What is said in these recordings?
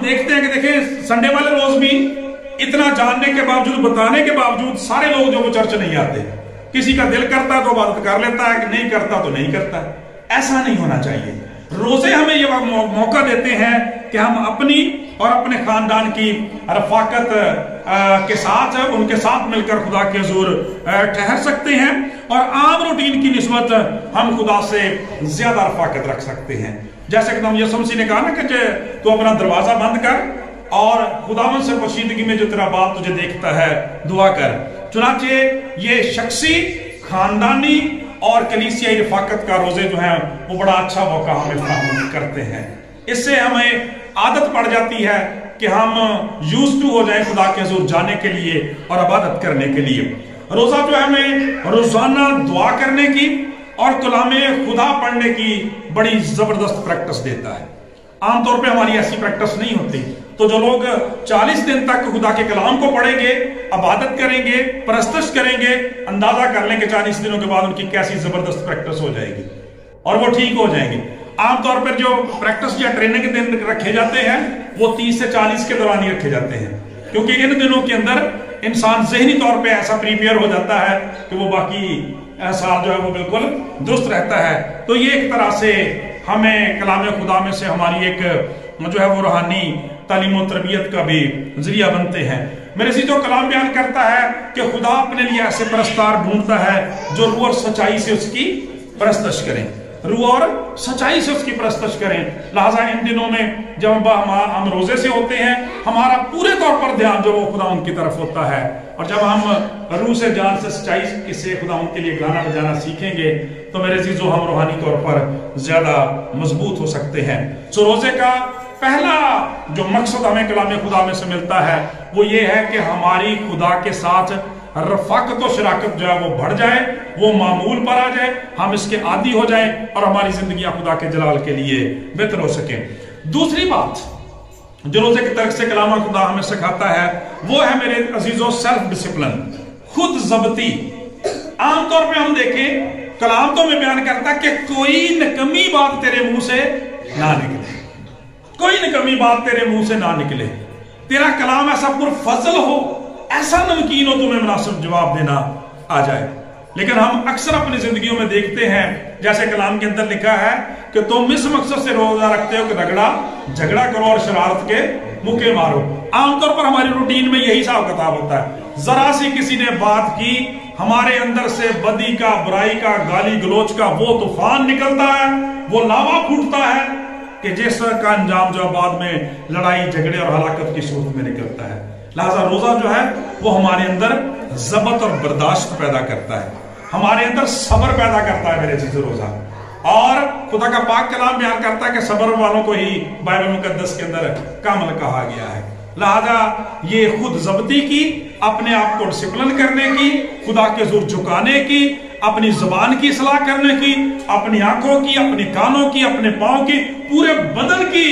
دیکھتے ہیں کہ دیکھیں سنڈے والے روز بھی اتنا جاننے کے باوجود، بتانے کے باوجود سارے لوگ جو وہ چرچ نہیں آتے. کسی کا دل کرتا ہے تو عبادت کر لیتا ہے، کہ نہیں کرتا تو نہیں کرتا. ایسا نہیں ہونا چاہیے. روزے ہمیں یہ موقع دیتے ہیں کہ ہم اپنی اور اپنے خاندان کی رفاقت کے ساتھ، ان کے ساتھ مل کر خدا کے حضور ٹھہر سکتے ہیں، اور عام روٹین کی نسبت ہم خدا سے زیادہ رفاقت رکھ سکتے ہیں. جیسے کہ یسوع مسیح نے کہا نا کہ تو اپنا دروازہ بند کر اور خداوند سے پوشیدگی میں جو تیرا باپ تجھے دیکھتا ہے دعا کر. چنانچہ یہ شخصی، خاندانی اور کلیسیائی رفاقت کا روزے جو ہیں وہ بڑا اچھا موقع ہمیں فراہم کرتے ہیں. اس سے ہمیں عادت پڑ جاتی ہے کہ ہم یوز ٹو ہو جائیں خدا کے حضور جانے کے لیے اور عبادت کرنے کے لیے. روزہ جو ہے ہمیں روزانہ دعا کرنے کی اور کلام خدا پڑھنے کی بڑی زبردست پریکٹس دیتا ہے. عام طور پہ ہماری ایسی پریکٹس نہیں ہوتی. تو جو لوگ 40 دن تک خدا کے کلام کو پڑھیں گے، عبادت کریں گے، پرستش کریں گے، اندازہ کر لیں کہ 40 دنوں کے بعد ان کی کیسی زبردست پریکٹس ہو جائے گی اور وہ ٹھیک ہو جائیں گے. عام طور پر جو پریکٹس یا ٹریننگ کے دن رکھے جاتے ہیں وہ 30 سے 40 کے دوران ہی رکھے جاتے ہیں، کیونکہ ان دنوں کے اندر انسان ذہنی طور پہ ایسا پریپیئر ہو جاتا ہے کہ وہ باقی سال جو ہے وہ بالکل درست رہتا ہے. تو یہ ایک طرح سے ہمیں کلام خدا میں سے ہماری ایک جو ہے وہ روحانی تعلیم و تربیت کا بھی ذریعہ بنتے ہیں. میرے سے جو کلام بیان کرتا ہے کہ خدا اپنے لیے ایسے پرستار ڈھونڈتا ہے جو روح اور سچائی سے اس کی پرستش کریں، روح اور سچائی سے اس کی پرستش کریں. لہٰذا ان دنوں میں جب ہم روزے سے ہوتے ہیں ہمارا پورے طور پر دھیان جو وہ خدا ان کی طرف ہوتا ہے، اور جب ہم روح سے، جان سے، سچائی سے خدا ان کے لیے گانا بجانا سیکھیں گے تو میرے عزیزو ہم روحانی طور پر زیادہ مضبوط ہو سکتے ہیں. سو روزے کا پہلا جو مقصد ہمیں کلام خدا میں سے ملتا ہے وہ یہ ہے کہ ہماری خدا کے ساتھ رفاقت و شراکت جو ہے وہ بڑھ جائے، وہ معمول پر آ جائے، ہم اس کے عادی ہو جائیں اور ہماری زندگیاں خدا کے جلال کے لیے بہتر ہو سکیں. دوسری بات جو روزے کی طرف سے کلام خدا ہمیں سکھاتا ہے وہ ہے میرے عزیزو سیلف ڈسپلن، خود ضبطی. عام طور پہ ہم دیکھیں کلام تو میں بیان کرتا کہ کوئی نکمی بات تیرے منہ سے نہ نکلے، کوئی نکمی بات تیرے منہ سے نہ نکلے. تیرا کلام ایسا پرفضل ہو، ایسا نمکین ہو تمہیں مناسب جواب دینا آ جائے. لیکن ہم اکثر اپنی زندگیوں میں دیکھتے ہیں جیسے کلام کے اندر لکھا ہے کہ تم اس مقصد سے روزہ رکھتے ہو کہ جھگڑا کرو اور شرارت کے مکے مارو. عام طور پر ہماری روٹین میں یہی حساب کتاب ہوتا ہے. ذرا سی کسی نے بات کی، ہمارے اندر سے بدی کا، برائی کا، گالی گلوچ کا وہ طوفان نکلتا ہے، وہ لاوا پھوٹتا ہے کہ جس کا انجام جو بعد میں لڑائی جھگڑے اور ہلاکت کی صورت میں نکلتا ہے. لہذا روزہ جو ہے وہ ہمارے اندر ضبط اور برداشت پیدا کرتا ہے، ہمارے اندر صبر پیدا کرتا ہے میرے چیز روزہ. اور خدا کا پاک کلام بیان کرتا ہے کہ صبر والوں کو ہی بائبل مقدس کے اندر کامل کہا گیا ہے. لہذا یہ خود ضبطی کی، اپنے آپ کو ڈسپلن کرنے کی، خدا کے حضور جھکانے کی، اپنی زبان کی اصلاح کرنے کی، اپنی آنکھوں کی، اپنی کانوں کی، اپنے پاؤں کی، پورے بدن کی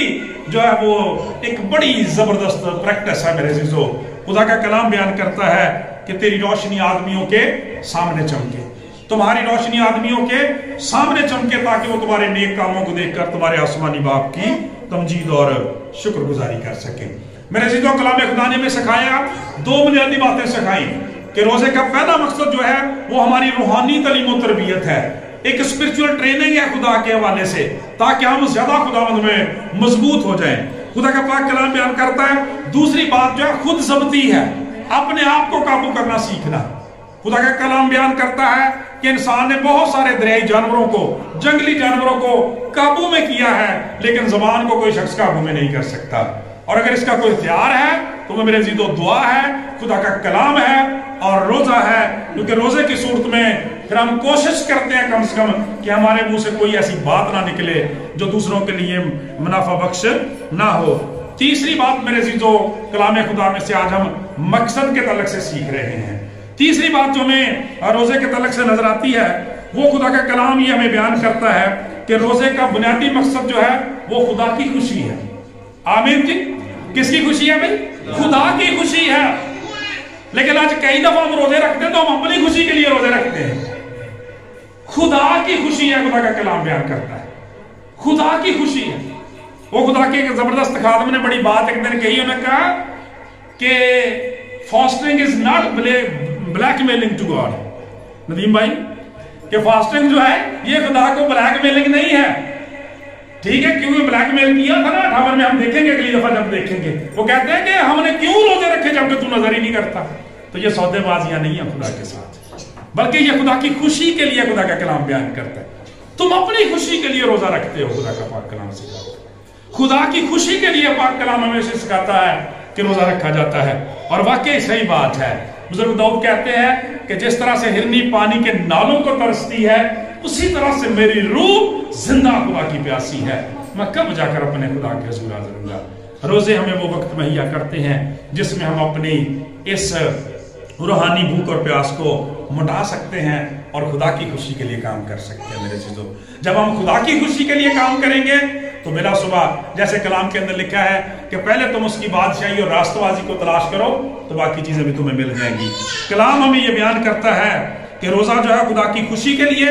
جو ہے وہ ایک بڑی زبردست پریکٹس ہے میرے عزیزو. خدا کا کلام بیان کرتا ہے کہ تیری روشنی آدمیوں کے سامنے چمکے، تمہاری روشنی آدمیوں کے سامنے چمکے تاکہ وہ تمہارے نیک کاموں کو دیکھ کر تمہارے آسمانی باپ کی تمجید اور شکر گزاری کر سکیں. میرے عزیزو کلام خدا نے میں سکھایا، دو بنیادی باتیں سکھائیں کہ روزے کا پہلا مقصد جو ہے وہ ہماری روحانی تعلیم و تربیت ہے، ایک اسپرچول ٹریننگ ہے خدا کے حوالے سے تاکہ ہم زیادہ خداوند میں مضبوط ہو جائیں. خدا کا پاک کلام بیان کرتا ہے. دوسری بات جو ہے خود ضبطی ہے، اپنے آپ کو قابو کرنا سیکھنا. خدا کا کلام بیان کرتا ہے کہ انسان نے بہت سارے دریائی جانوروں کو، جنگلی جانوروں کو قابو میں کیا ہے، لیکن زبان کو کوئی شخص قابو میں نہیں کر سکتا. اور اگر اس کا کوئی اختیار ہے تو وہ میرے عزیزو دعا ہے، خدا کا کلام ہے اور روزہ ہے. کیونکہ روزے کی صورت میں پھر ہم کوشش کرتے ہیں کم سے کم کہ ہمارے منہ سے کوئی ایسی بات نہ نکلے جو دوسروں کے لیے منافع بخش نہ ہو. تیسری بات میرے عزیزو کلام خدا میں سے آج ہم مقصد کے تعلق سے سیکھ رہے ہیں. تیسری بات جو ہمیں روزے کے تعلق سے نظر آتی ہے وہ خدا کا کلام یہ ہمیں بیان کرتا ہے کہ روزے کا بنیادی مقصد جو ہے وہ خدا کی خوشی ہے. آمین جی. کس کی خوشی ہے بھائی؟ خدا کی خوشی ہے. لیکن آج کئی دفعہ ہم روزے رکھتے ہیں تو ہم اپنی خوشی کے لیے روزے رکھتے ہیں. خدا کی خوشی ہے، خدا کا کلام بیان کرتا ہے خدا کی خوشی ہے. وہ خدا کے ایک زبردست خادم نے بڑی بات ایک دن کہی، انہوں نے کہا کہ fasting is not blackmailing to God. Nadeem بھائی کہ فاسٹنگ جو ہے یہ خدا کو بلیک میلنگ نہیں ہے، ٹھیک ہے، کیونکہ بلیک میل کیا تھا نا 58 میں، ہم دیکھیں گے اگلی دفعہ جب دیکھیں گے، وہ کہتے ہیں کہ ہم نے کیوں روزے رکھے جبکہ تو نظر ہی نہیں کرتا۔ تو یہ سودے بازیاں نہیں ہیں خدا کے ساتھ، بلکہ یہ خدا کی خوشی کے لیے خدا کا کلام بیان کرتا ہے۔ تم اپنی خوشی کے لیے روزہ رکھتے ہو، خدا کا پاک کلام سکھاتا ہے۔ خدا کی خوشی کے لیے پاک کلام ہمیں سے سکھاتا ہے کہ روزہ رکھا جاتا ہے، اور واقعی صحیح بات ہے۔ بزرگ داؤد کہتے ہیں کہ جس طرح سے ہرنی پانی کے نالوں کو ترستی ہے، اسی طرح سے میری روح زندہ خدا کی پیاسی ہے، میں کب جا کر اپنے خدا کے حضور حاضر ہوں گا۔ روزے ہمیں وہ وقت مہیا کرتے ہیں جس میں ہم اپنی اس روحانی بھوک اور پیاس کو مٹا سکتے ہیں اور خدا کی خوشی کے لیے کام کر سکتے ہیں۔ میرے چیزوں، جب ہم خدا کی خوشی کے لیے کام کریں گے تو بلا صبح جیسے کلام کے اندر لکھا ہے کہ پہلے تم اس کی بادشاہی اور راستہ بازی کو تلاش کرو تو باقی چیزیں بھی تمہیں مل جائیں گی۔ کلام ہمیں یہ بیان کرتا ہے کہ روزہ جو ہے خدا کی خوشی کے لیے،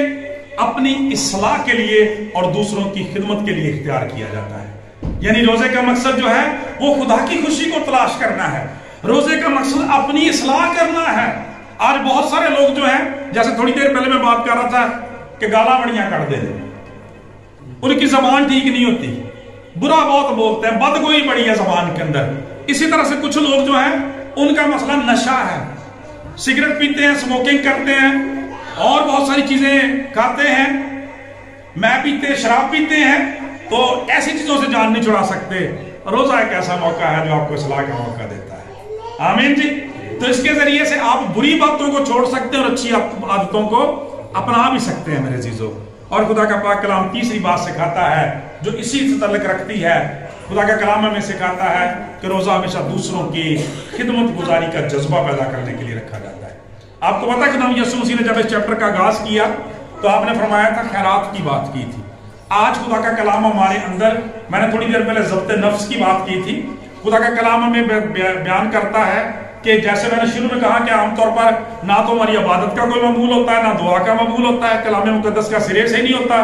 اپنی اصلاح کے لیے اور دوسروں کی خدمت کے لیے اختیار کیا جاتا ہے۔ یعنی روزے کا مقصد جو ہے وہ خدا کی خوشی کو تلاش کرنا ہے، روزے کا مقصد اپنی اصلاح کرنا ہے۔ آج بہت سارے لوگ جو ہیں، جیسے تھوڑی دیر پہلے میں بات کر رہا تھا کہ گالاں بڑیاں کر دے، ان کی زبان ٹھیک نہیں ہوتی، برا بہت بولتے ہیں، بدگوئی بڑی ہے زبان کے اندر۔ اسی طرح سے کچھ لوگ جو ہیں ان کا مسئلہ نشہ ہے، سگریٹ پیتے ہیں، سموکنگ کرتے ہیں اور بہت ساری چیزیں کھاتے ہیں، میں پیتے شراب پیتے ہیں، تو ایسی چیزوں سے جان نہیں چھڑا سکتے۔ روزہ ایک ایسا موقع ہے جو آپ کو اصلاح کا موقع دیتا ہے، آمین جی۔ تو اس کے ذریعے سے آپ بری باتوں کو چھوڑ سکتے ہیں اور اچھی عادتوں کو اپنا بھی سکتے ہیں میرے عزیزوں۔ اور خدا کا پاک کلام تیسری بات سکھاتا ہے جو اسی سے تعلق رکھتی ہے، خدا کا کلام ہمیں سکھاتا ہے کہ روزہ ہمیشہ دوسروں کی خدمت گزاری کا جذبہ پیدا کرنے کے لیے رکھا جاتا ہے۔ آپ کو پتا ہے کہ یسوع مسیح نے جب اس چیپٹر کا آغاز کیا تو آپ نے فرمایا تھا خیرات کی بات کی تھی۔ آج خدا کا کلام ہمارے اندر، میں نے تھوڑی دیر پہلے ضبط نفس کی بات کی تھی، خدا کا کلام ہمیں بیان کرتا ہے کہ جیسے میں نے شروع میں کہا کہ عام طور پر نہ تو ہماری عبادت کا کوئی معمول ہوتا ہے، نہ دعا کا معمول ہوتا ہے، کلام مقدس کا سرے سے نہیں ہوتا۔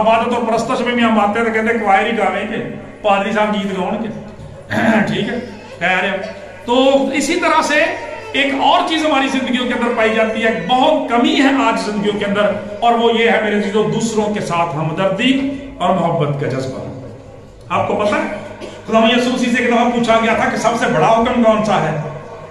عبادت اور پرستش میں بھی ہم آتے ہیں تو کہتے ہیں کوائر ہی گاویں گے، پادری صاحب گیت گاؤں گے، ٹھیک ہے، کہہ رہے ہیں۔ تو اسی طرح سے ایک اور چیز ہماری زندگیوں کے اندر پائی جاتی ہے، بہت کمی ہے آج زندگیوں کے اندر، اور وہ یہ ہے میرے عزیزوں دوسروں کے ساتھ ہمدردی اور محبت کا جذبہ۔ آپ کو پتہ ہے خدا یسوع مسیح سے ایک دفعہ پوچھا گیا تھا کہ سب سے بڑا حکم کون سا ہے،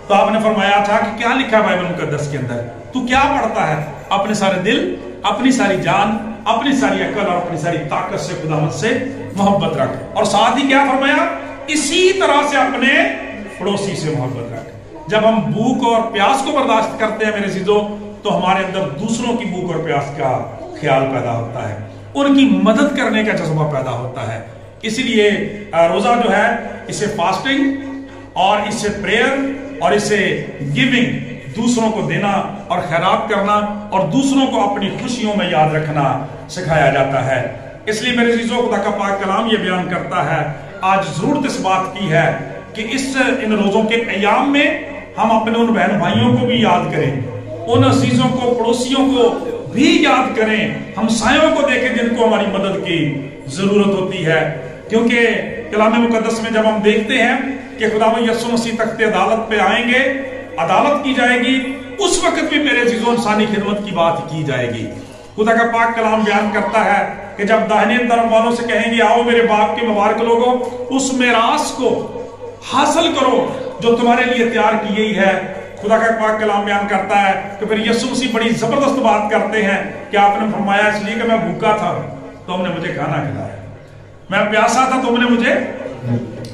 تو آپ نے فرمایا تھا کہ کیا لکھا ہے بائبل مقدس کے اندر، تو کیا پڑھتا ہے؟ اپنے سارے دل، اپنی ساری جان، اپنی ساری عقل اور اپنی ساری طاقت سے خداوند سے محبت رکھ، اور ساتھ ہی کیا فرمایا؟ اسی طرح سے اپنے پڑوسی سے محبت رکھ۔ جب ہم بھوک اور پیاس کو برداشت کرتے ہیں میرے عزیزوں تو ہمارے اندر دوسروں کی بھوک اور پیاس کا خیال پیدا ہوتا ہے، ان کی مدد کرنے کا جذبہ پیدا ہوتا ہے۔ اسی لیے روزہ جو ہے اسے فاسٹنگ اور اسے پریئر اور اسے گیونگ، دوسروں کو دینا اور خیرات کرنا اور دوسروں کو اپنی خوشیوں میں یاد رکھنا سکھایا جاتا ہے۔ اس لیے میرے عزیزوں خدا کا پاک کلام یہ بیان کرتا ہے، آج ضرورت اس بات کی ہے کہ ان روزوں کے ایام میں ہم اپنے ان بہن بھائیوں کو بھی یاد کریں، ان عزیزوں کو، پڑوسیوں کو بھی یاد کریں، ہمسایوں کو دیکھیں جن کو ہماری مدد کی ضرورت ہوتی ہے۔ کیونکہ کلام مقدس میں جب ہم دیکھتے ہیں کہ خداوند یسوع مسیح تخت عدالت پہ آئیں گے، عدالت کی جائے گی، اس وقت بھی میرے عزیزوں انسانی خدمت کی بات کی جائے گی۔ خدا کا پاک کلام بیان کرتا ہے کہ جب داہنے طرف والوں سے کہیں گے آؤ میرے باپ کے مبارک لوگوں، اس میراث کو حاصل کرو جو تمہارے لیے تیار کی گئی ہے۔ خدا کا پاک کلام بیان کرتا ہے کہ پھر یسوع مسیح بڑی زبردست بات کرتے ہیں کہ آپ نے فرمایا اس لیے کہ میں بھوکا تھا تو ہم نے مجھے کھانا کھلایا، میں پیاسا تھا تو ہم نے مجھے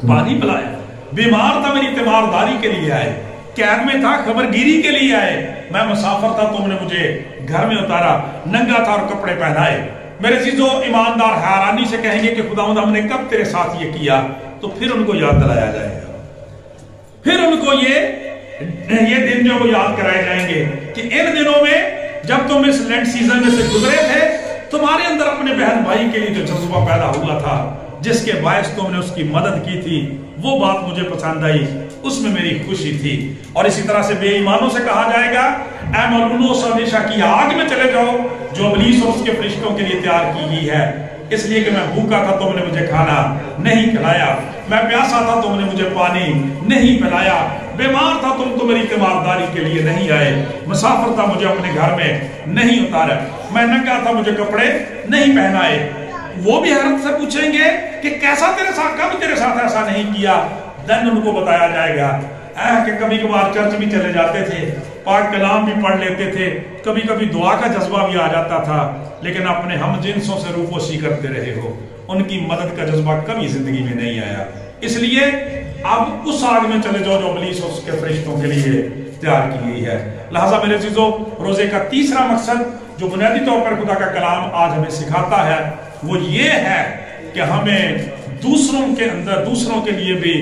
پانی پلایا، بیمار تھا میری تیمارداری کے لیے آئے، قید میں تھا خبر گیری کے لیے آئے، میں مسافر تھا تو ہم نے مجھے گھر میں اتارا، ننگا تھا اور کپڑے پہنائے۔ میرے عزیزوں ایماندار حیرانی سے کہیں گے کہ خداوند ہم نے کب تیرے ساتھ یہ کیا، تو پھر ان کو یاد دلایا جائے گا، پھر ان کو یہ دن جو وہ یاد کرائے جائیں گے کہ ان دنوں میں جب تم اس لینڈ سیزن میں سے گزرے تھے تمہارے اندر اپنے بہن بھائی کے لیے جو جذبہ پیدا ہوا تھا جس کے باعث تم نے اس کی مدد کی تھی، وہ بات مجھے پسند آئی، اس میں میری خوشی تھی۔ اور اسی طرح سے بے ایمانوں سے کہا جائے گا اے ملعونوں ہمیشہ کی آگ میں چلے جاؤ جو ابلیس اور اس کے فرشتوں کے لیے تیار کی گئی ہے، اس لیے کہ میں بھوکا تھا تم نے مجھے کھانا نہیں کھلایا، میں پیاسا تھا تم نے مجھے پانی نہیں پلایا، بیمار تھا تم تو میری تیمارداری کے لیے نہیں آئے، مسافر تھا مجھے اپنے گھر میں نہیں اتارا، میں ننگا تھا مجھے کپڑے نہیں پہنائے۔ وہ بھی حیرت سے پوچھیں گے کہ کیسا تیرے ساتھ، کبھی تیرے ساتھ ایسا نہیں کیا؟ دن ان کو بتایا جائے گا کہ کبھی کبھار چرچ بھی چلے جاتے تھے، پاک کلام بھی پڑھ لیتے تھے، کبھی کبھی دعا کا جذبہ بھی آ جاتا تھا، لیکن اپنے ہم جنسوں سے روپوشی کرتے رہے ہو، ان کی مدد کا جذبہ کبھی زندگی میں نہیں آیا۔ اس لیے اب اس آگ میں چلے جاؤ جو ابلیس اور اس کے فرشتوں کے لیے تیار کی گئی ہے۔ لہٰذا میرے عزیزو، روزے کا تیسرا مقصد جو بنیادی طور پر خدا کا کلام آج ہمیں سکھاتا ہے وہ یہ ہے کہ ہمیں دوسروں کے اندر، دوسروں کے لیے بھی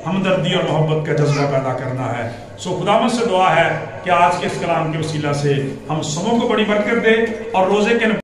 ہمدردی اور محبت کا جذبہ پیدا کرنا ہے۔ سو خداوند سے دعا ہے کہ آج کے اس کلام کے وسیلہ سے ہم سبوں کو بڑی برکت دے اور روزے کے